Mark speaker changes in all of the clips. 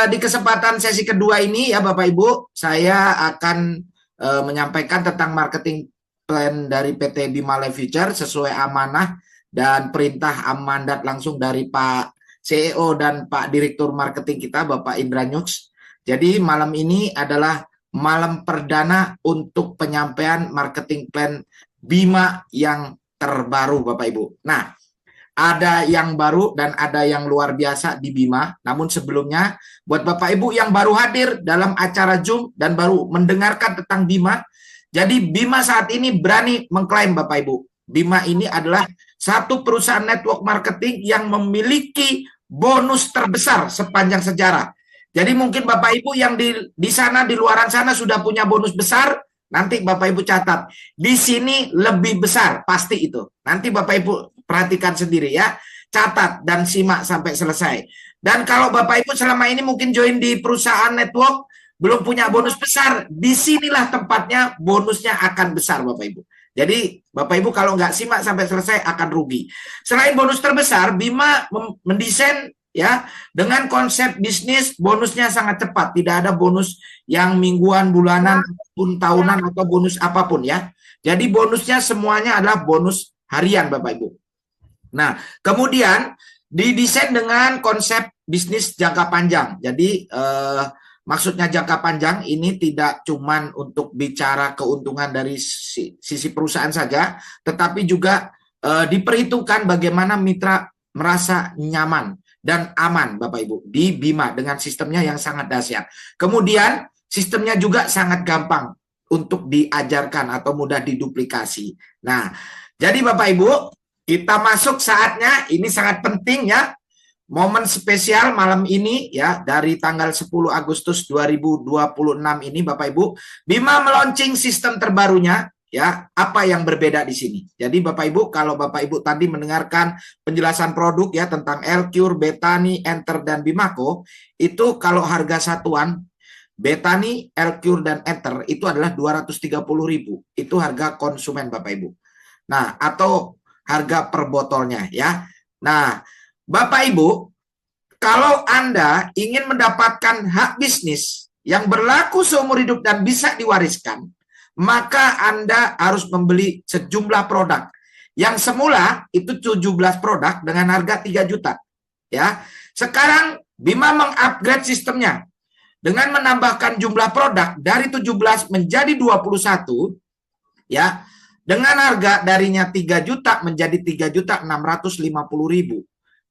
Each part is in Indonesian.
Speaker 1: di kesempatan sesi kedua ini ya Bapak Ibu, saya akan menyampaikan tentang marketing plan dari PT Bima Life Future sesuai amanah dan perintah amandat langsung dari Pak CEO dan Pak Direktur Marketing kita, Bapak Indra Nyuks. Jadi malam ini adalah malam perdana untuk penyampaian marketing plan Bima yang terbaru Bapak Ibu. Nah, ada yang baru dan ada yang luar biasa di Bima. Namun sebelumnya, buat Bapak Ibu yang baru hadir dalam acara Zoom dan baru mendengarkan tentang Bima, jadi Bima saat ini berani mengklaim Bapak Ibu, Bima ini adalah satu perusahaan network marketing yang memiliki bonus terbesar sepanjang sejarah. Jadi mungkin Bapak Ibu yang di sana, di luaran sana sudah punya bonus besar, nanti Bapak Ibu catat, di sini lebih besar, pasti itu. Nanti Bapak Ibu perhatikan sendiri ya, catat dan simak sampai selesai. Dan kalau Bapak Ibu selama ini mungkin join di perusahaan network, belum punya bonus besar, disinilah tempatnya bonusnya akan besar Bapak Ibu. Jadi Bapak Ibu kalau nggak simak sampai selesai akan rugi. Selain bonus terbesar, Bima mendesain ya dengan konsep bisnis bonusnya sangat cepat, tidak ada bonus yang mingguan, bulanan, ataupun tahunan atau bonus apapun ya. Jadi bonusnya semuanya adalah bonus harian Bapak Ibu. Nah, kemudian didesain dengan konsep bisnis jangka panjang. Jadi maksudnya jangka panjang ini tidak cuman untuk bicara keuntungan dari sisi perusahaan saja, tetapi juga diperhitungkan bagaimana mitra merasa nyaman dan aman Bapak Ibu di Bima dengan sistemnya yang sangat dahsyat. Kemudian sistemnya juga sangat gampang untuk diajarkan atau mudah diduplikasi. Nah, jadi Bapak Ibu, kita masuk saatnya, ini sangat penting ya. Momen spesial malam ini ya, dari tanggal 10 Agustus 2026 ini Bapak Ibu, Bima meluncing sistem terbarunya ya. Apa yang berbeda di sini? Jadi Bapak Ibu, kalau Bapak Ibu tadi mendengarkan penjelasan produk ya tentang L-Cure, Betani, Enter dan Bimako, itu kalau harga satuan Betani, L-Cure dan Enter itu adalah 230.000. Itu harga konsumen Bapak Ibu. Nah, atau harga per botolnya ya. Nah, Bapak Ibu, kalau Anda ingin mendapatkan hak bisnis yang berlaku seumur hidup dan bisa diwariskan, maka Anda harus membeli sejumlah produk. Yang semula itu 17 produk dengan harga 3 juta. Ya. Sekarang Bima mengupgrade sistemnya dengan menambahkan jumlah produk dari 17 menjadi 21 ya. Dengan harga darinya 3 juta menjadi 3.650.000.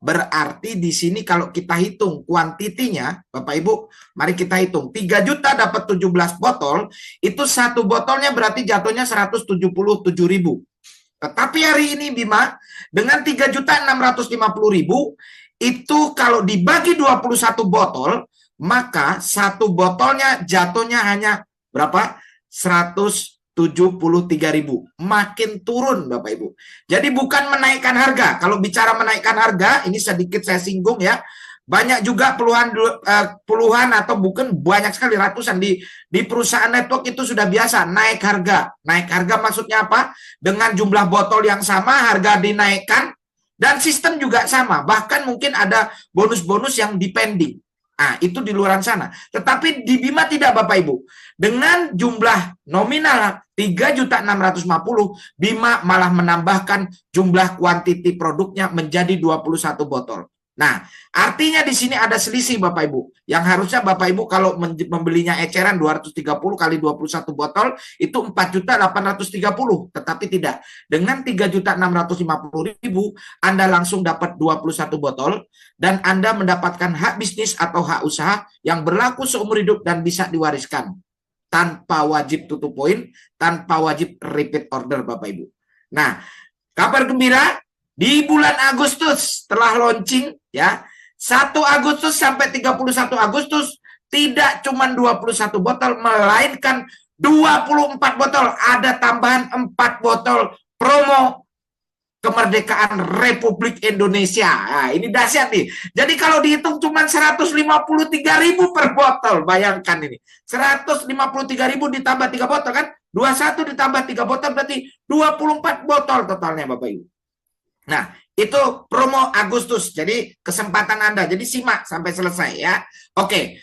Speaker 1: Berarti di sini kalau kita hitung kuantitinya, Bapak Ibu, mari kita hitung. 3 juta dapat 17 botol, itu satu botolnya berarti jatuhnya 177.000. Tetapi hari ini Bima, dengan 3.650.000, itu kalau dibagi 21 botol, maka satu botolnya jatuhnya hanya berapa? 173.000, makin turun Bapak Ibu. Jadi bukan menaikkan harga. Kalau bicara menaikkan harga, ini sedikit saya singgung ya. Banyak juga puluhan atau bukan banyak sekali ratusan di perusahaan network itu sudah biasa naik harga. Naik harga maksudnya apa? Dengan jumlah botol yang sama harga dinaikkan dan sistem juga sama. Bahkan mungkin ada bonus-bonus yang depending. Nah, itu di luar sana. Tetapi di Bima tidak Bapak Ibu. Dengan jumlah nominal 3.650, Bima malah menambahkan jumlah kuantiti produknya menjadi 21 botol. Nah, artinya di sini ada selisih Bapak Ibu. Yang harusnya Bapak Ibu kalau membelinya eceran 230 kali 21 botol itu 4.830, tetapi tidak. Dengan 3.650.000 Anda langsung dapat 21 botol dan Anda mendapatkan hak bisnis atau hak usaha yang berlaku seumur hidup dan bisa diwariskan tanpa wajib tutup poin, tanpa wajib repeat order Bapak Ibu. Nah, kabar gembira di bulan Agustus setelah launching ya, 1 Agustus sampai 31 Agustus tidak cuma 21 botol melainkan 24 botol, ada tambahan 4 botol promo kemerdekaan Republik Indonesia. Nah, ini dahsyat nih. Jadi kalau dihitung cuma 153.000 per botol, bayangkan ini. 153.000 ditambah 3 botol kan? 21 ditambah 3 botol berarti 24 botol totalnya Bapak Ibu. Nah, Itu promo Agustus. Jadi kesempatan Anda. Jadi simak sampai selesai ya. Oke.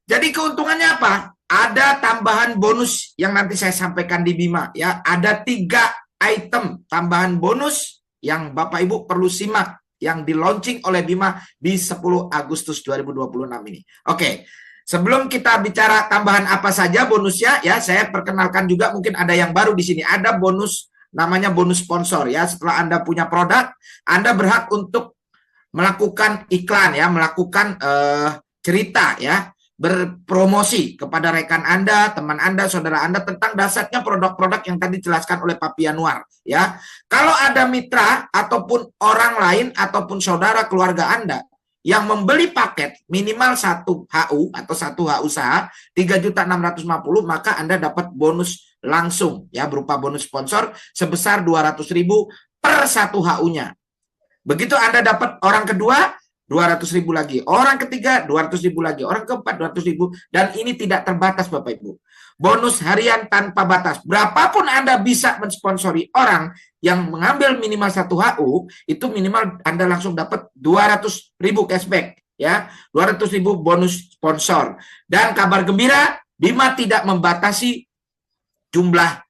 Speaker 1: Jadi keuntungannya apa? Ada tambahan bonus yang nanti saya sampaikan di Bima ya. Ada 3 item tambahan bonus yang Bapak Ibu perlu simak yang di-launching oleh Bima di 10 Agustus 2026 ini. Oke. Sebelum kita bicara tambahan apa saja bonusnya ya, saya perkenalkan juga mungkin ada yang baru di sini. Ada bonus namanya bonus sponsor ya. Setelah Anda punya produk, Anda berhak untuk melakukan iklan ya, melakukan cerita ya, berpromosi kepada rekan Anda, teman Anda, saudara Anda tentang dasarnya produk-produk yang tadi dijelaskan oleh Pak Pianuar ya. Kalau ada mitra ataupun orang lain ataupun saudara keluarga Anda yang membeli paket minimal 1 HU atau 1 HU usaha 3.650.000, maka Anda dapat bonus langsung ya berupa bonus sponsor sebesar 200.000 per 1 HU-nya. Begitu Anda dapat orang kedua 200.000 lagi, orang ketiga 200.000 lagi, orang keempat 200.000, dan ini tidak terbatas Bapak Ibu. Bonus harian tanpa batas. Berapapun Anda bisa mensponsori orang yang mengambil minimal 1 HU, itu minimal Anda langsung dapat 200.000 cashback ya, 200.000 bonus sponsor. Dan kabar gembira, Bima tidak membatasi jumlah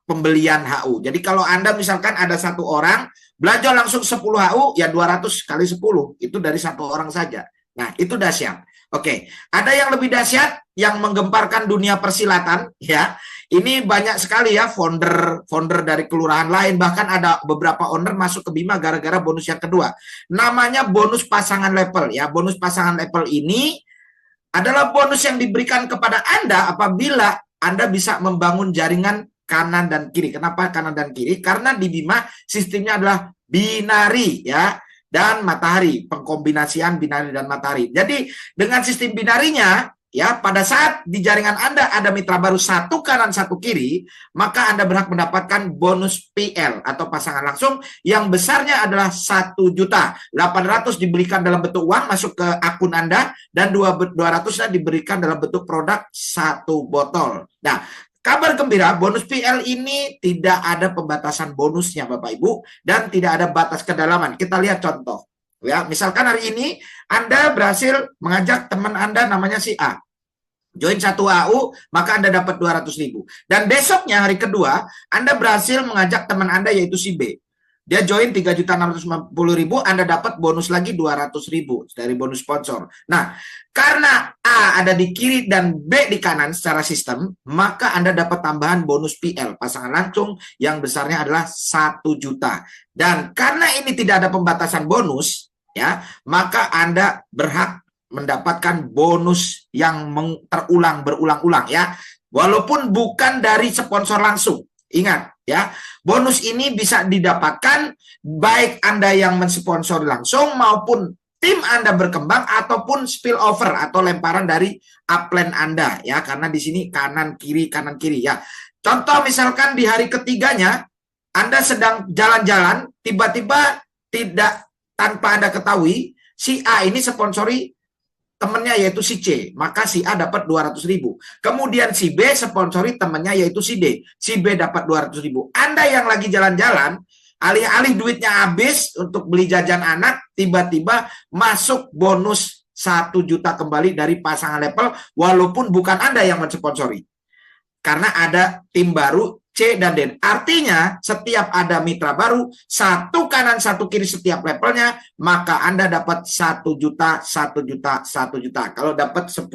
Speaker 1: pembelian HU. Jadi kalau Anda misalkan ada 1 orang belanja langsung 10 HU, ya 200 kali 10, itu dari 1 orang saja. Nah, itu dahsyat. Oke, ada yang lebih dahsyat yang menggemparkan dunia persilatan ya. Ini banyak sekali ya founder dari kelurahan lain, bahkan ada beberapa owner masuk ke Bima gara-gara bonus yang kedua. Namanya bonus pasangan level ya. Bonus pasangan level ini adalah bonus yang diberikan kepada Anda apabila Anda bisa membangun jaringan kanan dan kiri. Kenapa kanan dan kiri? Karena di Bima sistemnya adalah binari ya, dan matahari, pengkombinasian binari dan matahari. Jadi dengan sistem binarinya ya, pada saat di jaringan Anda ada mitra baru 1 kanan 1 kiri, maka Anda berhak mendapatkan bonus PL atau pasangan langsung yang besarnya adalah 1.800.000 diberikan dalam bentuk uang masuk ke akun Anda, dan 200-nya diberikan dalam bentuk produk 1 botol. Nah, kabar gembira, bonus PL ini tidak ada pembatasan bonusnya Bapak Ibu, dan tidak ada batas kedalaman. Kita lihat contoh. Ya, misalkan hari ini Anda berhasil mengajak teman Anda namanya si A. Join 1 AU, maka Anda dapat 200.000. Dan besoknya hari kedua, Anda berhasil mengajak teman Anda yaitu si B. Dia join 3.650.000, Anda dapat bonus lagi 200.000 dari bonus sponsor. Nah, karena A ada di kiri dan B di kanan secara sistem, maka Anda dapat tambahan bonus PL, pasangan langsung yang besarnya adalah 1 juta. Dan karena ini tidak ada pembatasan bonus, ya, maka Anda berhak mendapatkan bonus yang terulang berulang-ulang ya. Walaupun bukan dari sponsor langsung. Ingat ya, bonus ini bisa didapatkan baik Anda yang mensponsori langsung maupun tim Anda berkembang ataupun spillover atau lemparan dari upline Anda ya, karena di sini kanan kiri ya. Contoh misalkan di hari ketiganya Anda sedang jalan-jalan, tiba-tiba tidak tanpa Anda ketahui si A ini sponsori temannya yaitu si C, maka si A dapat 200.000. Kemudian si B sponsori temannya yaitu si D, si B dapat 200.000. Anda yang lagi jalan-jalan, alih-alih duitnya habis untuk beli jajan anak, tiba-tiba masuk bonus 1 juta kembali dari pasangan level, walaupun bukan Anda yang mensponsori. Karena ada tim baru C dan D. Artinya setiap ada mitra baru 1 kanan 1 kiri setiap levelnya, maka Anda dapat 1 juta, 1 juta, 1 juta. Kalau dapat 10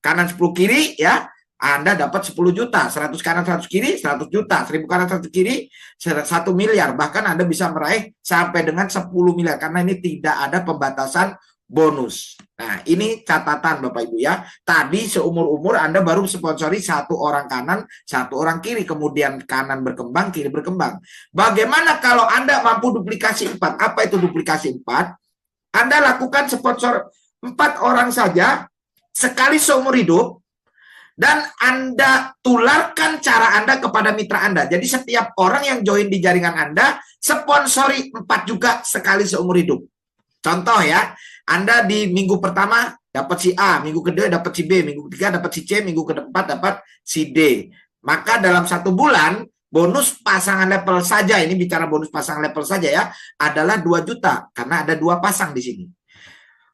Speaker 1: kanan 10 kiri ya, Anda dapat 10 juta, 100 kanan 100 kiri 100 juta, 1000 kanan 100 kiri 1 miliar. Bahkan Anda bisa meraih sampai dengan 10 miliar karena ini tidak ada pembatasan bonus. Nah, ini catatan Bapak Ibu ya. Tadi seumur-umur Anda baru sponsori 1 orang kanan, 1 orang kiri, kemudian kanan berkembang, kiri berkembang. Bagaimana kalau Anda mampu duplikasi 4? Apa itu duplikasi 4? Anda lakukan sponsor 4 orang saja sekali seumur hidup, dan Anda tularkan cara Anda kepada mitra Anda. Jadi setiap orang yang join di jaringan Anda sponsori 4 juga sekali seumur hidup. Contoh ya, Anda di minggu pertama dapat si A, minggu kedua dapat si B, minggu ketiga dapat si C, minggu keempat dapat si D. Maka dalam 1 bulan, bonus pasangan level saja, ini bicara bonus pasangan level saja ya, adalah 2 juta karena ada 2 pasang di sini.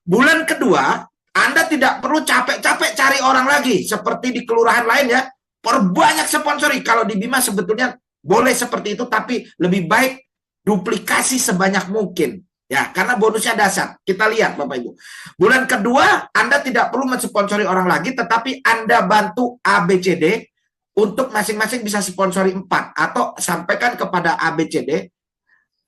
Speaker 1: Bulan kedua, Anda tidak perlu capek-capek cari orang lagi seperti di kelurahan lain ya. Perbanyak sponsori. Kalau di Bima sebetulnya boleh seperti itu, tapi lebih baik duplikasi sebanyak mungkin. Ya, karena bonusnya dahsyat. Kita lihat Bapak Ibu. Bulan kedua, Anda tidak perlu mensponsori orang lagi, tetapi Anda bantu ABCD untuk masing-masing bisa sponsori 4. Atau sampaikan kepada ABCD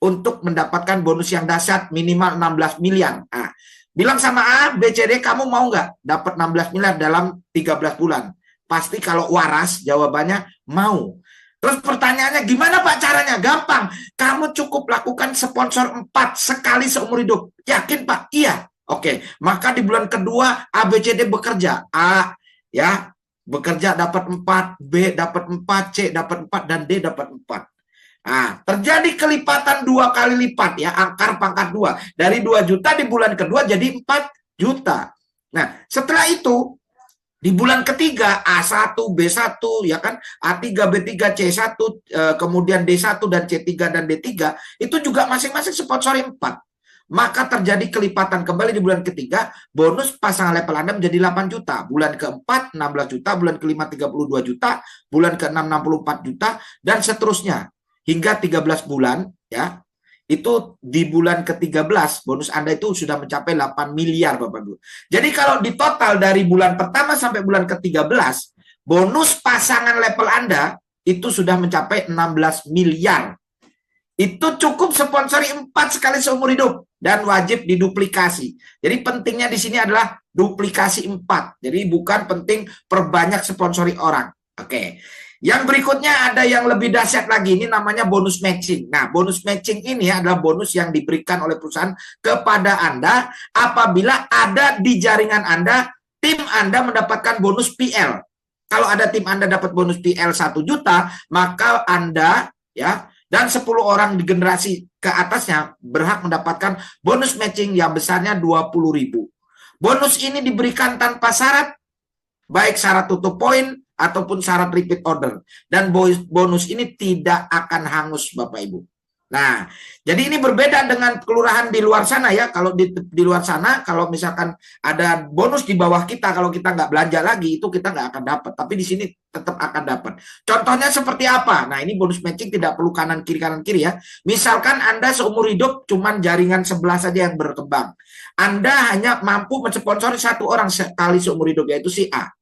Speaker 1: untuk mendapatkan bonus yang dahsyat minimal 16 miliar. Nah, bilang sama A, B, C, D, kamu mau nggak dapat 16 miliar dalam 13 bulan? Pasti kalau waras, jawabannya mau. Terus pertanyaannya, gimana Pak caranya? Gampang. Kamu cukup lakukan sponsor 4 sekali seumur hidup. Yakin Pak? Iya. Oke, maka di bulan kedua A, B, C, D bekerja. A, ya, bekerja dapat 4, B dapat 4, C dapat 4, dan D dapat 4. Nah, terjadi kelipatan 2 kali lipat ya, akar pangkat 2. Dari 2 juta di bulan kedua jadi 4 juta. Nah, setelah itu di bulan ketiga A1, B1 ya kan, A3, B3, C1, kemudian D1 dan C3 dan D3 itu juga masing-masing sponsori 4. Maka terjadi kelipatan kembali di bulan ketiga, bonus pasangan level Anda menjadi 8 juta. Bulan keempat 16 juta, bulan kelima 32 juta, bulan keenam 64 juta, dan seterusnya. Hingga 13 bulan, ya, itu di bulan ke-13, bonus Anda itu sudah mencapai 8 miliar, Bapak-Ibu. Jadi kalau di total dari bulan pertama sampai bulan ke-13, bonus pasangan level Anda itu sudah mencapai 16 miliar. Itu cukup sponsori 4 sekali seumur hidup dan wajib diduplikasi. Jadi pentingnya di sini adalah duplikasi 4. Jadi bukan penting perbanyak sponsori orang. Oke. Yang berikutnya ada yang lebih dahsyat lagi, ini namanya bonus matching. Nah, bonus matching ini adalah bonus yang diberikan oleh perusahaan kepada Anda apabila ada di jaringan Anda, tim Anda mendapatkan bonus PL. Kalau ada tim Anda dapat bonus PL 1 juta, maka Anda ya dan 10 orang di generasi ke atasnya berhak mendapatkan bonus matching yang besarnya 20.000. Bonus ini diberikan tanpa syarat, baik syarat tutup poin ataupun syarat repeat order. Dan bonus ini tidak akan hangus, Bapak Ibu. Nah, jadi ini berbeda dengan kelurahan di luar sana ya. Kalau di luar sana, kalau misalkan ada bonus di bawah kita, kalau kita nggak belanja lagi, itu kita nggak akan dapat. Tapi di sini tetap akan dapat. Contohnya seperti apa? Nah, ini bonus matching tidak perlu kanan kiri ya. Misalkan Anda seumur hidup cuman jaringan sebelah saja yang berkembang. Anda hanya mampu mensponsori 1 orang sekali seumur hidup, yaitu si A.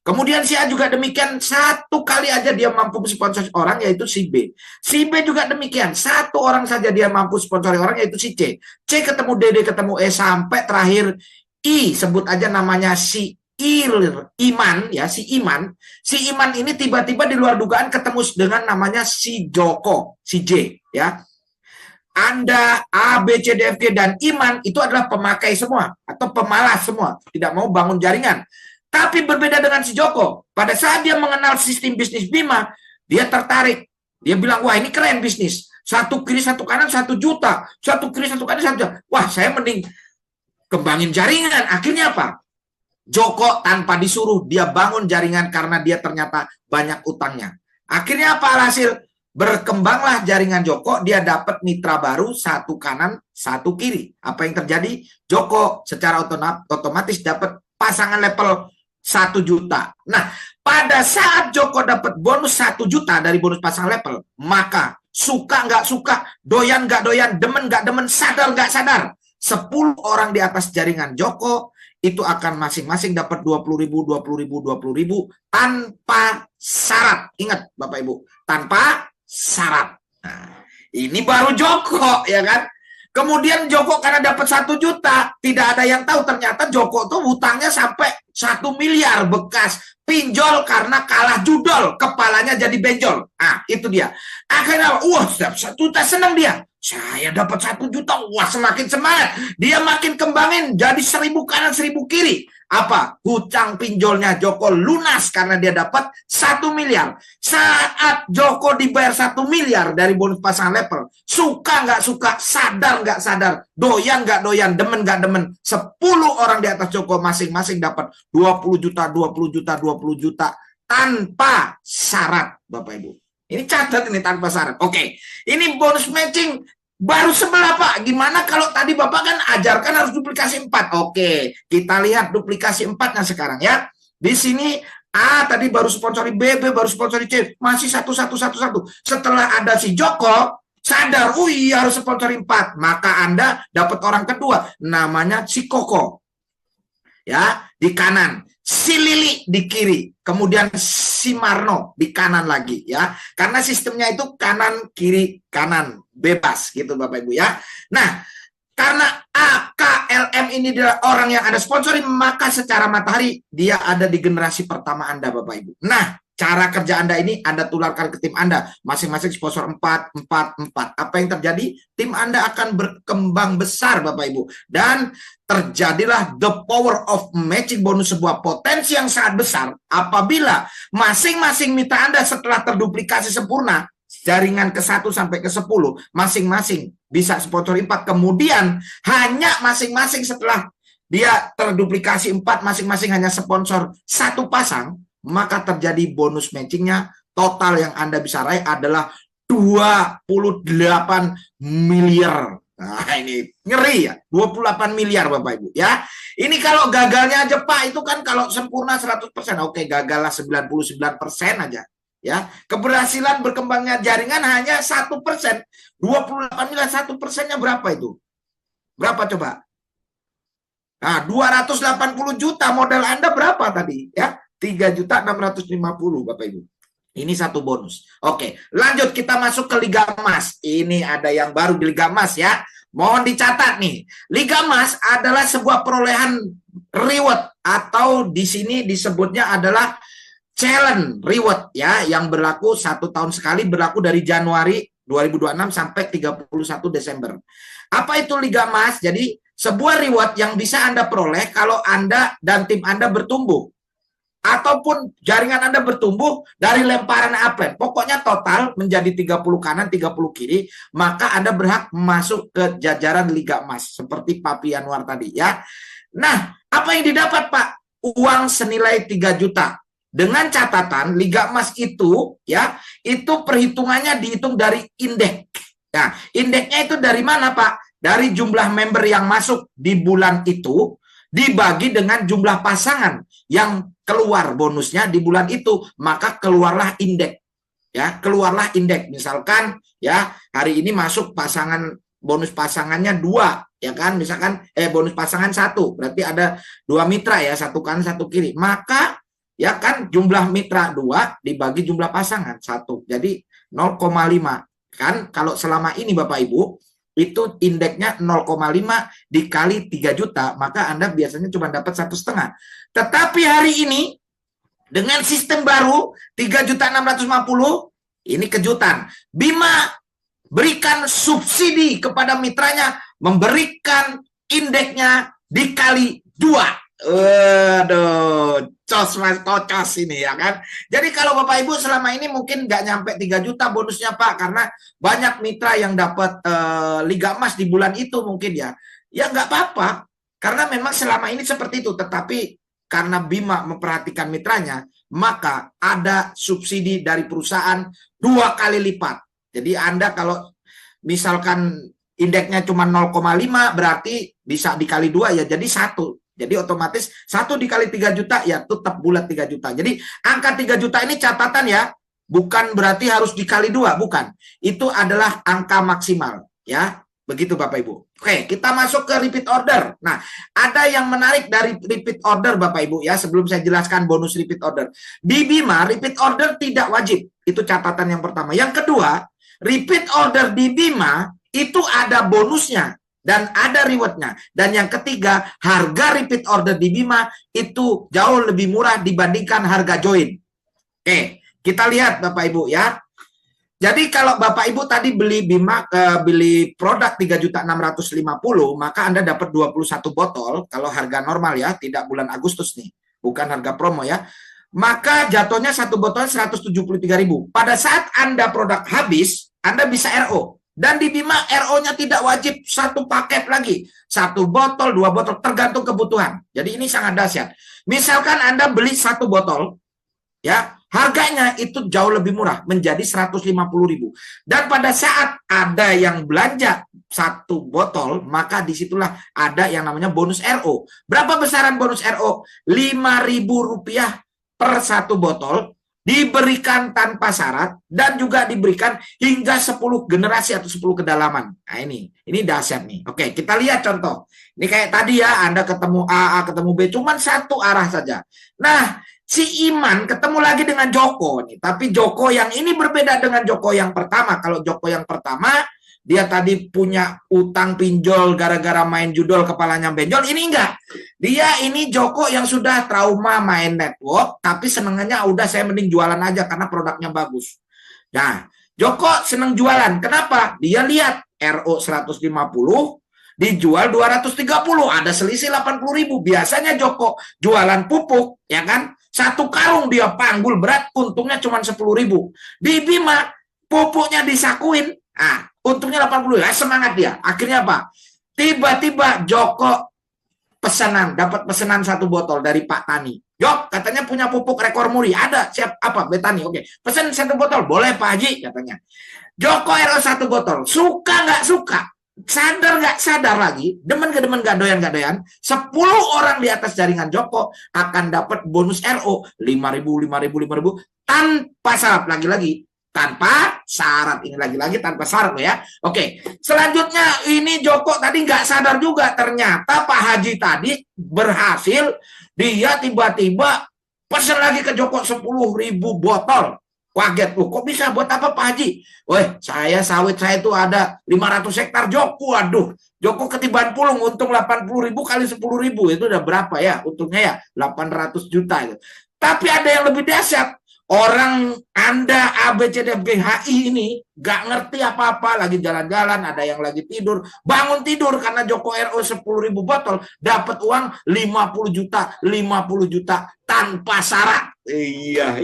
Speaker 1: Kemudian si A juga demikian, 1 kali aja dia mampu sponsori orang, yaitu si B. Si B juga demikian, 1 orang saja dia mampu sponsori orang, yaitu si C. C ketemu D, D ketemu E, sampai terakhir I, sebut aja namanya si Iman, ya, si Iman. Si Iman ini tiba-tiba di luar dugaan ketemu dengan namanya si Joko, si J, ya. Anda, A, B, C, D, F, G, dan Iman itu adalah pemakai semua, atau pemalas semua, tidak mau bangun jaringan. Tapi berbeda dengan si Joko. Pada saat dia mengenal sistem bisnis Bima, dia tertarik. Dia bilang, wah ini keren bisnis. 1 kiri 1 kanan 1 juta. 1 kiri 1 kanan 1 juta. Wah, saya mending kembangin jaringan. Akhirnya apa? Joko tanpa disuruh, dia bangun jaringan karena dia ternyata banyak utangnya. Akhirnya apa hasil? Berkembanglah jaringan Joko, dia dapat mitra baru 1 kanan 1 kiri. Apa yang terjadi? Joko secara otomatis dapat pasangan level 1 juta. Nah, pada saat Joko dapat bonus 1 juta dari bonus pasangan level, maka suka nggak suka, doyan nggak doyan, demen nggak demen, sadar nggak sadar, 10 orang di atas jaringan Joko itu akan masing-masing dapat 20.000, 20.000, 20.000 tanpa syarat. Ingat Bapak Ibu, tanpa syarat. Nah, ini baru Joko, ya kan? Kemudian Joko karena dapat 1 juta, tidak ada yang tahu ternyata Joko tuh hutangnya sampai 1 miliar bekas pinjol karena kalah judol, kepalanya jadi benjol. Ah, itu dia. Akhirnya, wah, 1 juta senang dia. Saya dapat 1 juta, wah semakin semangat. Dia makin kembangin jadi 1.000 kanan 1.000 kiri. Apa? Hutang pinjolnya Joko lunas karena dia dapat 1 miliar. Saat Joko dibayar 1 miliar dari bonus pasangan level, suka nggak suka, sadar nggak sadar, doyan nggak doyan, demen nggak demen, 10 orang di atas Joko masing-masing dapat 20 juta, 20 juta, 20 juta tanpa syarat, Bapak Ibu. Ini catat ini tanpa syarat. Oke, ini bonus matching baru sebelah Pak. Gimana kalau tadi Bapak kan ajarkan harus duplikasi 4. Oke, kita lihat duplikasi 4-nya sekarang ya. Di sini A tadi baru sponsori B, B baru sponsori C. Masih satu. Setelah ada si Joko, sadar, iya harus sponsori 4. Maka Anda dapat orang kedua, namanya si Koko. Ya, di kanan. Si Lili di kiri, kemudian si Marno di kanan lagi ya. Karena sistemnya itu kanan kiri kanan bebas gitu Bapak Ibu ya. Nah, karena AKLM ini adalah orang yang ada sponsori, maka secara matahari dia ada di generasi pertama Anda Bapak Ibu. Nah, cara kerja Anda ini Anda tularkan ke tim Anda. Masing-masing sponsor 4. Apa yang terjadi? Tim Anda akan berkembang besar Bapak Ibu. Dan terjadilah the power of matching bonus, sebuah potensi yang sangat besar apabila masing-masing mitra Anda setelah terduplikasi sempurna, jaringan ke-1 sampai ke-10, masing-masing bisa sponsor 4. Kemudian hanya masing-masing setelah dia terduplikasi 4, masing-masing hanya sponsor 1 pasang, maka terjadi bonus matchingnya. Total yang Anda bisa raih adalah 28 miliar. Nah ini ngeri ya, 28 miliar Bapak Ibu ya. Ini kalau gagalnya aja Pak, itu kan kalau sempurna 100%. Oke, gagallah 99% aja ya. Keberhasilan berkembangnya jaringan hanya 1%. 28 miliar, 1%-nya berapa itu? Berapa coba? Nah, 280 juta modal Anda berapa tadi ya? 3.650 Bapak Ibu. Ini satu bonus. Oke, lanjut kita masuk ke Liga Emas. Ini ada yang baru di Liga Emas ya. Mohon dicatat nih. Liga Emas adalah sebuah perolehan reward atau di sini disebutnya adalah challenge reward ya, yang berlaku 1 tahun sekali, berlaku dari Januari 2026 sampai 31 Desember. Apa itu Liga Emas? Jadi sebuah reward yang bisa Anda peroleh kalau Anda dan tim Anda bertumbuh. Ataupun jaringan Anda bertumbuh dari lemparan upline. Pokoknya total menjadi 30 kanan, 30 kiri, maka Anda berhak masuk ke jajaran Liga Emas. Seperti Papi Anwar tadi ya. Nah, apa yang didapat Pak? Uang senilai 3 juta. Dengan catatan Liga Emas itu ya, itu perhitungannya dihitung dari indeks. Nah, indeksnya itu dari mana Pak? Dari jumlah member yang masuk di bulan itu dibagi dengan jumlah pasangan yang keluar bonusnya di bulan itu, maka keluarlah indeks ya, keluarlah indeks. Misalkan ya hari ini masuk pasangan, bonus pasangannya 2 ya kan, misalkan bonus pasangan 1, berarti ada 2 mitra ya, 1 kanan 1 kiri, maka ya kan jumlah mitra 2 dibagi jumlah pasangan 1, jadi 0,5 kan. Kalau selama ini Bapak Ibu itu indeksnya 0,5 dikali 3 juta, maka Anda biasanya cuma dapat 1,5. Tetapi hari ini dengan sistem baru 3.650, ini kejutan. Bima berikan subsidi kepada mitranya, memberikan indeksnya dikali 2. Aduh, cos mas, kocos ini ya kan. Jadi kalau Bapak Ibu selama ini mungkin nggak nyampe 3 juta bonusnya Pak, karena banyak mitra yang dapat Liga Emas di bulan itu mungkin ya. Ya nggak apa-apa, karena memang selama ini seperti itu. Tetapi karena Bima memperhatikan mitranya, maka ada subsidi dari perusahaan 2 kali lipat. Jadi Anda kalau misalkan indeksnya cuma 0,5 berarti bisa dikali 2 ya, jadi 1. Jadi otomatis 1 dikali 3 juta ya tetap bulat 3 juta. Jadi angka 3 juta ini catatan ya, bukan berarti harus dikali 2, bukan. Itu adalah angka maksimal ya. Begitu Bapak Ibu. Oke, kita masuk ke repeat order. Nah, ada yang menarik dari repeat order Bapak Ibu ya, sebelum saya jelaskan bonus repeat order. Di Bima repeat order tidak wajib. Itu catatan yang pertama. Yang kedua, repeat order di Bima itu ada bonusnya dan ada rewardnya. Dan yang ketiga, harga repeat order di Bima itu jauh lebih murah dibandingkan harga join. Oke, kita lihat Bapak Ibu ya. Jadi kalau Bapak Ibu tadi beli Bima, beli produk 3.650, maka Anda dapat 21 botol. Kalau harga normal ya, tidak bulan Agustus nih, bukan harga promo ya. Maka jatuhnya satu botol 173.000. Pada saat Anda produk habis, Anda bisa RO. Dan di Bima RO-nya tidak wajib 1 paket lagi. 1 botol, 2 botol, tergantung kebutuhan. Jadi ini sangat dahsyat. Misalkan Anda beli 1 botol, ya, harganya itu jauh lebih murah, menjadi 150.000. Dan pada saat ada yang belanja satu botol, maka disitulah ada yang namanya bonus RO. Berapa besaran bonus RO? Rp5.000 per satu botol, diberikan tanpa syarat, dan juga diberikan hingga 10 generasi atau 10 kedalaman. Nah ini dahsyat nih. Oke, kita lihat contoh. Ini kayak tadi ya, Anda ketemu A ketemu B, cuman satu arah saja. Nah, si Iman ketemu lagi dengan Joko nih, tapi Joko yang ini berbeda dengan Joko yang pertama. Kalau Joko yang pertama, dia tadi punya utang pinjol gara-gara main judol kepalanya benjol, ini enggak. Dia ini Joko yang sudah trauma main network, tapi senengannya udah saya mending jualan aja karena produknya bagus. Nah, Joko seneng jualan. Kenapa? Dia lihat RO 150 dijual 230, ada selisih 80.000. Biasanya Joko jualan pupuk, ya kan? Satu karung dia panggul berat, untungnya cuma 10.000. Di Bima, pupuknya disakuin, untungnya 80.000. Semangat dia. Akhirnya apa? Tiba-tiba Joko dapat pesanan satu botol dari Pak Tani. Jok, katanya punya pupuk rekor muri. Ada, siap apa? Betani, oke. Pesan satu botol, boleh Pak Haji, katanya. Joko RO satu botol, suka nggak suka, sadar nggak sadar lagi, demen nggak doyan, 10 orang di atas jaringan Joko akan dapat bonus RO 5.000 tanpa syarat, lagi-lagi tanpa syarat, ini lagi-lagi tanpa syarat ya. Oke, selanjutnya ini Joko tadi nggak sadar juga, ternyata Pak Haji tadi berhasil, dia tiba-tiba pesan lagi ke Joko 10.000 botol. Kaget, kok bisa, buat apa Pak Haji? Weh, sawit saya itu ada 500 hektar Joko, aduh, Joko ketibaan pulung, untung 80.000 kali 10.000, itu udah berapa ya? Untungnya ya 800 juta itu. Tapi ada yang lebih dahsyat, orang Anda ABCDFGHI ini gak ngerti apa-apa, lagi jalan-jalan, ada yang lagi tidur, bangun tidur karena Joko RO 10.000 botol, dapat uang 50 juta tanpa syarat. Iya.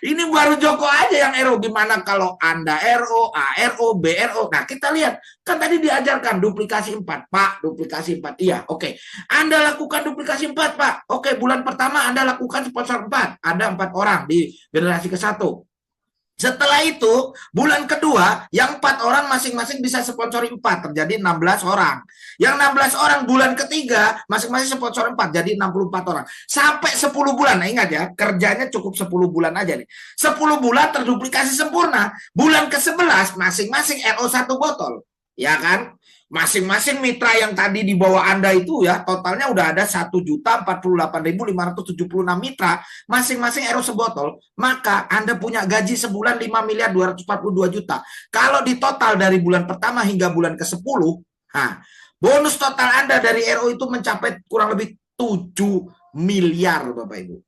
Speaker 1: Ini baru Joko aja yang RO. Gimana kalau Anda RO, ARO, BRO? Nah, kita lihat. Kan tadi diajarkan duplikasi 4. Pak, duplikasi 4. Iya, oke. Anda lakukan duplikasi 4, Pak. Oke, bulan pertama Anda lakukan sponsor 4. Ada 4 orang di generasi ke-1. Setelah itu, bulan kedua, yang 4 orang masing-masing bisa sponsori 4, terjadi 16 orang. Yang 16 orang bulan ketiga, masing-masing sponsor 4, jadi 64 orang. Sampai 10 bulan, nah ingat ya, kerjanya cukup 10 bulan aja nih. 10 bulan terduplikasi sempurna. Bulan ke-11, masing-masing RO 1 botol. Ya kan? Masing-masing mitra yang tadi di bawah Anda itu ya, totalnya udah ada 1.048.576 mitra, masing-masing RO sebotol, maka Anda punya gaji sebulan 5.242.000.000. Kalau di total dari bulan pertama hingga bulan ke-10, bonus total Anda dari RO itu mencapai kurang lebih 7 miliar Bapak Ibu.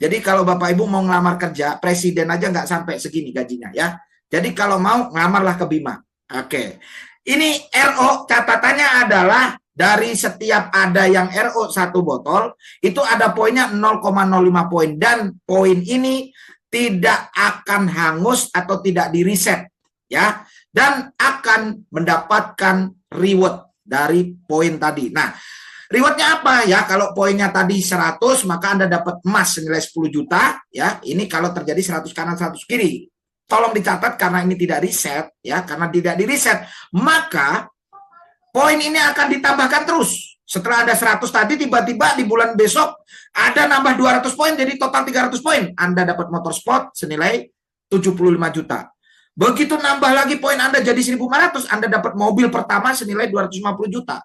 Speaker 1: Jadi kalau Bapak Ibu mau ngelamar kerja, presiden aja nggak sampai segini gajinya ya. Jadi kalau mau, ngelamarlah ke Bima. Oke. Ini RO, catatannya adalah dari setiap ada yang RO 1 botol, itu ada poinnya 0,05 poin. Dan poin ini tidak akan hangus atau tidak di-reset. Ya, dan akan mendapatkan reward dari poin tadi. Nah, rewardnya apa ya? Kalau poinnya tadi 100, maka Anda dapat emas senilai 10 juta. Ya, ini kalau terjadi 100 kanan 100 kiri. Tolong dicatat karena ini tidak riset ya, karena tidak di riset, maka poin ini akan ditambahkan terus. Setelah ada 100 tadi, tiba-tiba di bulan besok ada nambah 200 poin, jadi total 300 poin. Anda dapat motor sport senilai 75 juta. Begitu nambah lagi poin Anda jadi 1.500, Anda dapat mobil pertama senilai 250 juta.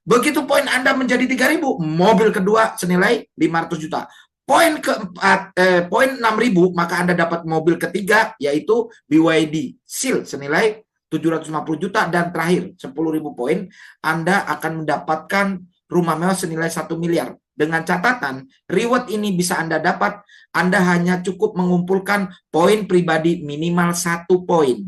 Speaker 1: Begitu poin Anda menjadi 3.000, mobil kedua senilai 500 juta. Poin keempat, poin 6.000, maka Anda dapat mobil ketiga, yaitu BYD Seal senilai 750 juta. Dan terakhir, 10.000 poin, Anda akan mendapatkan rumah mewah senilai 1 miliar. Dengan catatan, reward ini bisa Anda dapat, Anda hanya cukup mengumpulkan poin pribadi minimal 1 poin.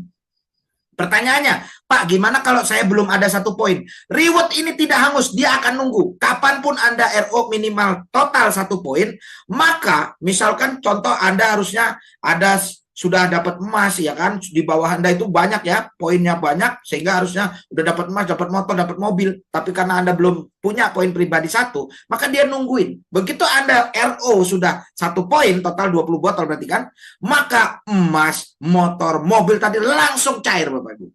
Speaker 1: Pertanyaannya, Pak, gimana kalau saya belum ada 1 poin? Reward ini tidak hangus, dia akan nunggu. Kapanpun Anda RO minimal total 1 poin, maka misalkan contoh Anda harusnya ada 10 sudah dapat emas ya kan, di bawah Anda itu banyak ya, poinnya banyak, sehingga harusnya udah dapat emas, dapat motor, dapat mobil. Tapi karena Anda belum punya poin pribadi satu, maka dia nungguin. Begitu Anda RO sudah 1 poin, total 20 botol berarti kan, maka emas, motor, mobil tadi langsung cair Bapak Ibu.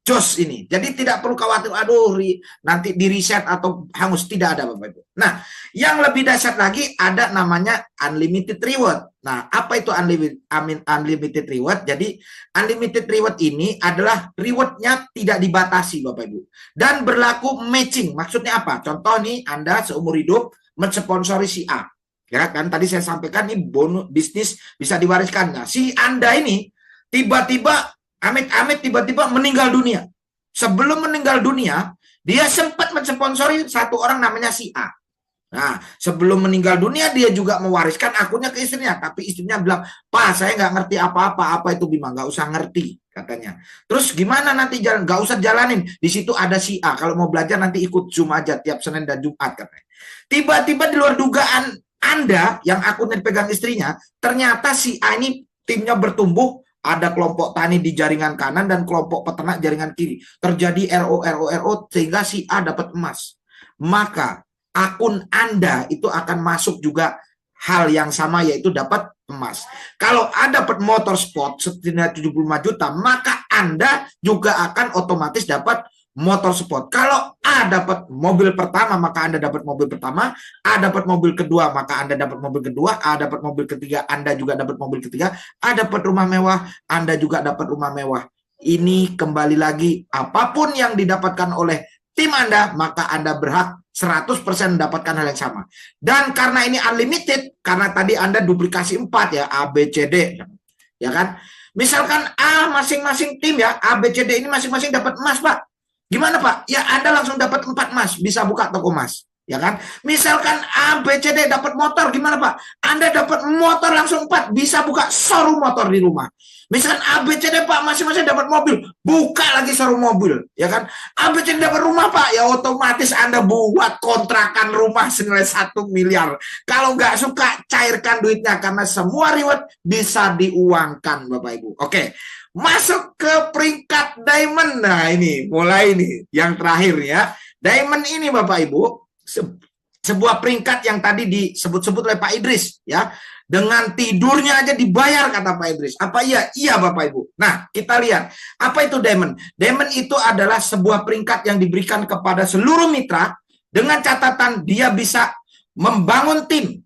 Speaker 1: Jos ini. Jadi tidak perlu khawatir, aduh nanti di reset atau hangus, tidak ada Bapak Ibu. Nah, yang lebih dahsyat lagi ada namanya unlimited reward. Nah, apa itu unlimited reward? Jadi unlimited reward ini adalah rewardnya tidak dibatasi Bapak Ibu. Dan berlaku matching. Maksudnya apa? Contoh nih, Anda seumur hidup mensponsori si A. Ya kan, tadi saya sampaikan nih bonus bisnis bisa diwariskan. Nah, si Anda ini tiba-tiba amit-amit tiba-tiba meninggal dunia. Sebelum meninggal dunia, dia sempat mensponsori satu orang namanya si A. Nah, sebelum meninggal dunia dia juga mewariskan akunnya ke istrinya. Tapi istrinya bilang, Pak, saya nggak ngerti apa-apa. Apa itu Bima? Nggak usah ngerti, katanya. Terus gimana nanti jalan? Nggak usah jalanin. Di situ ada si A. Kalau mau belajar nanti ikut Zoom aja tiap Senin dan Jumat, katanya. Tiba-tiba di luar dugaan Anda, yang akunnya dipegang istrinya, ternyata si A ini timnya bertumbuh. Ada kelompok tani di jaringan kanan dan kelompok peternak jaringan kiri. Terjadi RO sehingga si A dapat emas. Maka akun Anda itu akan masuk juga hal yang sama, yaitu dapat emas. Kalau Anda dapat motor sport setidaknya 75 juta, maka Anda juga akan otomatis dapat motor sport. Kalau A dapat mobil pertama, maka Anda dapat mobil pertama. A dapat mobil kedua, maka Anda dapat mobil kedua. A dapat mobil ketiga, Anda juga dapat mobil ketiga. A dapat rumah mewah, Anda juga dapat rumah mewah. Ini kembali lagi, apapun yang didapatkan oleh tim Anda, maka Anda berhak 100% mendapatkan hal yang sama. Dan karena ini unlimited, karena tadi Anda duplikasi 4 ya, A, B, C, D. Ya kan? Misalkan A masing-masing tim ya, A, B, C, D ini masing-masing dapat emas, Pak. Gimana Pak? Ya Anda langsung dapat 4 emas, bisa buka toko emas, ya kan? Misalkan A, B, C, D dapat motor, gimana Pak? Anda dapat motor langsung 4, bisa buka showroom motor di rumah. Misalkan A, B, C, D Pak masing-masing dapat mobil, buka lagi showroom mobil, ya kan? A, B, C, D dapat rumah Pak, ya otomatis Anda buat kontrakan rumah senilai 1 miliar. Kalau nggak suka, cairkan duitnya, karena semua reward bisa diuangkan Bapak Ibu. Oke. Masuk ke peringkat diamond. Nah ini mulai nih yang terakhir ya. Diamond ini Bapak Ibu sebuah peringkat yang tadi disebut-sebut oleh Pak Idris ya. Dengan tidurnya aja dibayar kata Pak Idris. Apa iya? Iya Bapak Ibu. Nah kita lihat apa itu diamond. Diamond itu adalah sebuah peringkat yang diberikan kepada seluruh mitra dengan catatan dia bisa membangun tim.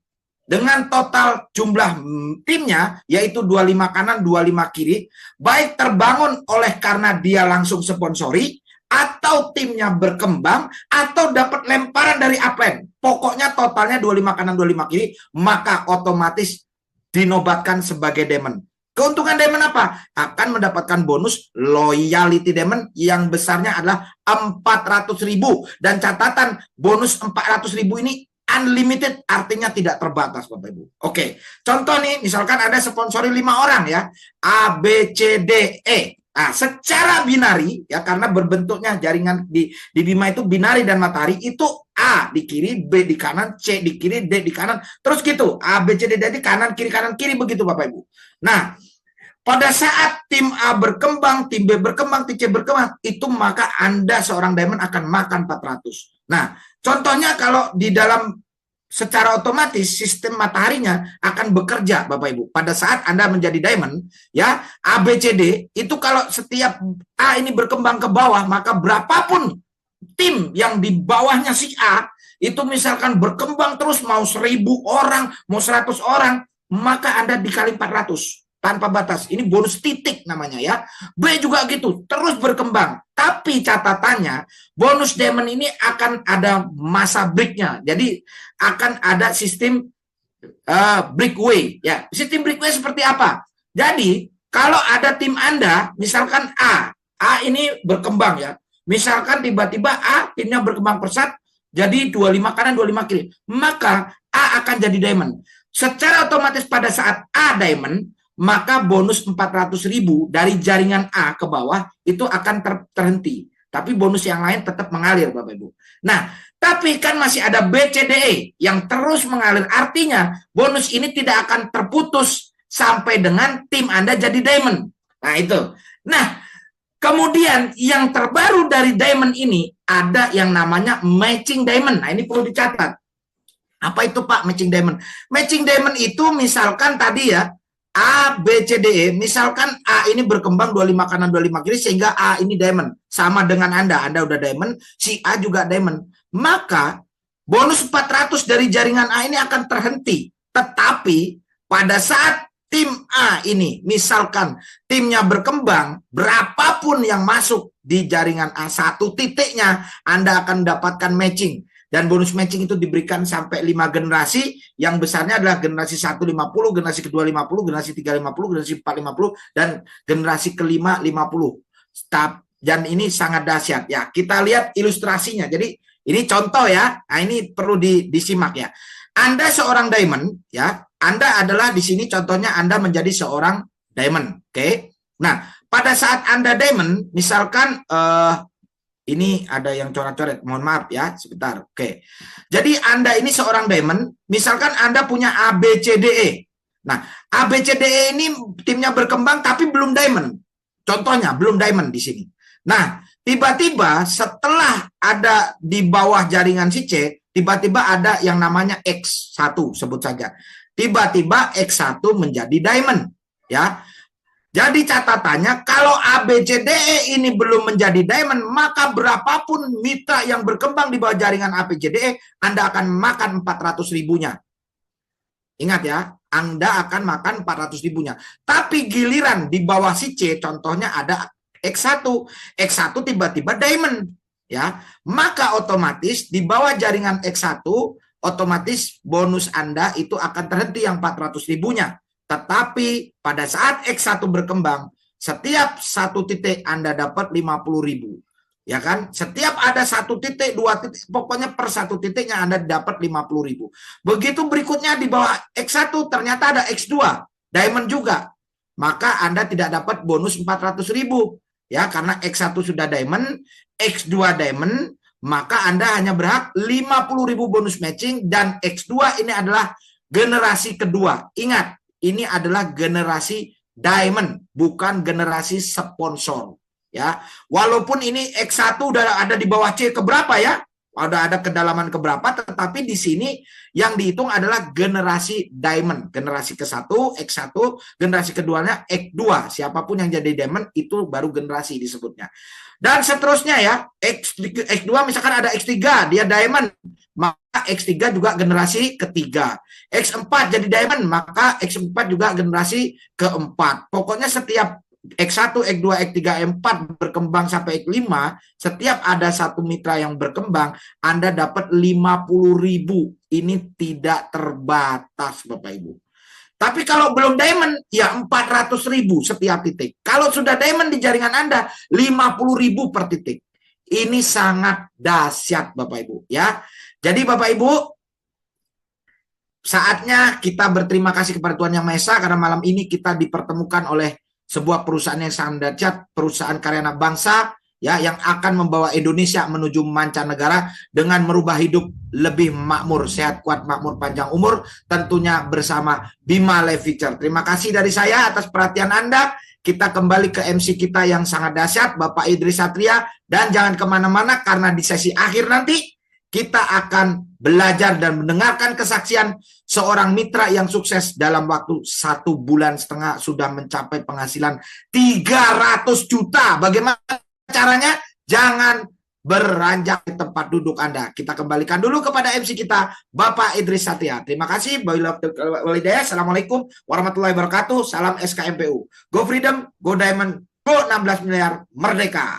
Speaker 1: Dengan total jumlah timnya, yaitu 25 kanan, 25 kiri, baik terbangun oleh karena dia langsung sponsori, atau timnya berkembang, atau dapat lemparan dari upline. Pokoknya totalnya 25 kanan, 25 kiri, maka otomatis dinobatkan sebagai diamond. Keuntungan diamond apa? Akan mendapatkan bonus loyalty diamond yang besarnya adalah 400.000. Dan catatan bonus 400.000 ini unlimited, artinya tidak terbatas Bapak Ibu. Oke, contoh nih, misalkan ada sponsori 5 orang ya, A, B, C, D, E. Nah, secara binari ya, karena berbentuknya jaringan di Bima itu binari dan matahari, itu A di kiri, B di kanan, C di kiri, D di kanan, terus gitu. A, B, C, D, di kanan, kiri, begitu Bapak Ibu. Nah, pada saat tim A berkembang, tim B berkembang, tim C berkembang, itu maka Anda seorang diamond akan makan 400. Nah, contohnya kalau di dalam secara otomatis sistem mataharinya akan bekerja Bapak Ibu. Pada saat Anda menjadi diamond, ya A, B, C, D, itu kalau setiap A ini berkembang ke bawah, maka berapapun tim yang di bawahnya si A, itu misalkan berkembang terus mau 1.000 orang, mau 100 orang, maka Anda dikali 400. Tanpa batas. Ini bonus titik namanya ya. B juga gitu, terus berkembang. Tapi catatannya, bonus diamond ini akan ada masa breaknya. Jadi akan ada sistem breakaway. Ya, sistem breakaway seperti apa? Jadi kalau ada tim Anda, misalkan A ini berkembang ya. Misalkan tiba-tiba A timnya berkembang pesat, jadi 25 kanan 25 kiri. Maka A akan jadi diamond. Secara otomatis pada saat A diamond, maka bonus 400.000 dari jaringan A ke bawah itu akan terhenti. Tapi bonus yang lain tetap mengalir Bapak Ibu. Nah, tapi kan masih ada B, C, D, E yang terus mengalir. Artinya bonus ini tidak akan terputus sampai dengan tim Anda jadi diamond. Nah, itu. Nah, kemudian yang terbaru dari diamond ini ada yang namanya matching diamond. Nah, ini perlu dicatat. Apa itu Pak matching diamond? Matching diamond itu misalkan tadi ya, A, B, C, D, E. Misalkan A ini berkembang 25 kanan 25 kiri sehingga A ini diamond. Sama dengan Anda udah diamond, si A juga diamond. Maka bonus 400 dari jaringan A ini akan terhenti. Tetapi pada saat tim A ini, misalkan timnya berkembang, berapapun yang masuk di jaringan A, satu titiknya Anda akan mendapatkan matching. Dan bonus matching itu diberikan sampai 5 generasi, yang besarnya adalah generasi 1 50, generasi kedua 50, generasi 3 50, generasi 4 50, dan generasi kelima 50. Dan ini sangat dahsyat ya. Kita lihat ilustrasinya. Jadi ini contoh ya. Nah, ini perlu disimak ya. Anda seorang diamond ya. Anda adalah di sini contohnya Anda menjadi seorang diamond. Oke. Nah, pada saat Anda diamond, misalkan ini ada yang coret-coret, mohon maaf ya, sebentar. Oke. Jadi Anda ini seorang diamond, misalkan Anda punya A, B, C, D, E. Nah, A, B, C, D, E ini timnya berkembang tapi belum diamond. Contohnya, belum diamond di sini. Nah, tiba-tiba setelah ada di bawah jaringan si C, tiba-tiba ada yang namanya X1, sebut saja. Tiba-tiba X1 menjadi diamond. Ya. Jadi catatannya, kalau A, B, C, D, E ini belum menjadi diamond, maka berapapun mitra yang berkembang di bawah jaringan A, B, C, D, E, Anda akan makan 400 ribunya. Ingat ya, Anda akan makan 400 ribunya. Tapi giliran di bawah si C, contohnya ada X1. X1 tiba-tiba diamond. Ya, maka otomatis di bawah jaringan X1, otomatis bonus Anda itu akan terhenti yang 400 ribunya. Tetapi pada saat X1 berkembang, setiap satu titik Anda dapat 50.000. Ya kan? Setiap ada satu titik, dua titik, pokoknya per satu titiknya Anda dapat 50.000. Begitu berikutnya di bawah X1 ternyata ada X2, diamond juga. Maka Anda tidak dapat bonus 400.000. Ya, karena X1 sudah diamond, X2 diamond, maka Anda hanya berhak 50.000 bonus matching, dan X2 ini adalah generasi kedua. Ingat, ini adalah generasi diamond, bukan generasi sponsor. Ya, walaupun ini X1 udah ada di bawah C keberapa ya, ada kedalaman keberapa, tetapi di sini yang dihitung adalah generasi diamond, generasi ke-1 X1, generasi keduanya X2. Siapapun yang jadi diamond itu baru generasi disebutnya. Dan seterusnya ya, X2 misalkan ada X3, dia diamond, maka X3 juga generasi ketiga. X4 jadi diamond, maka X4 juga generasi keempat. Pokoknya setiap X1, X2, X3, X4 berkembang sampai X5, setiap ada satu mitra yang berkembang, Anda dapat 50.000. Ini tidak terbatas, Bapak Ibu. Tapi kalau belum diamond, ya 400.000 setiap titik. Kalau sudah diamond di jaringan Anda, 50.000 per titik. Ini sangat dahsyat, Bapak Ibu. Ya, jadi Bapak Ibu, saatnya kita berterima kasih kepada Tuhan Yang Maha Esa karena malam ini kita dipertemukan oleh sebuah perusahaan yang sangat dahsyat, perusahaan karya anak bangsa, ya, yang akan membawa Indonesia menuju mancanegara dengan merubah hidup lebih makmur, sehat, kuat, makmur, panjang umur, tentunya bersama Bima Life Future. Terima kasih dari saya atas perhatian Anda. Kita kembali ke MC kita yang sangat dahsyat, Bapak Idris Satria, dan jangan kemana-mana karena di sesi akhir nanti kita akan belajar dan mendengarkan kesaksian seorang mitra yang sukses dalam waktu 1,5 bulan sudah mencapai penghasilan 300 juta. Bagaimana caranya? Jangan beranjak di tempat duduk Anda. Kita kembalikan dulu kepada MC kita, Bapak Idris Satria. Terima kasih. Assalamualaikum warahmatullahi wabarakatuh. Salam SKMPU. Go Freedom, Go Diamond, Go 16 miliar, Merdeka.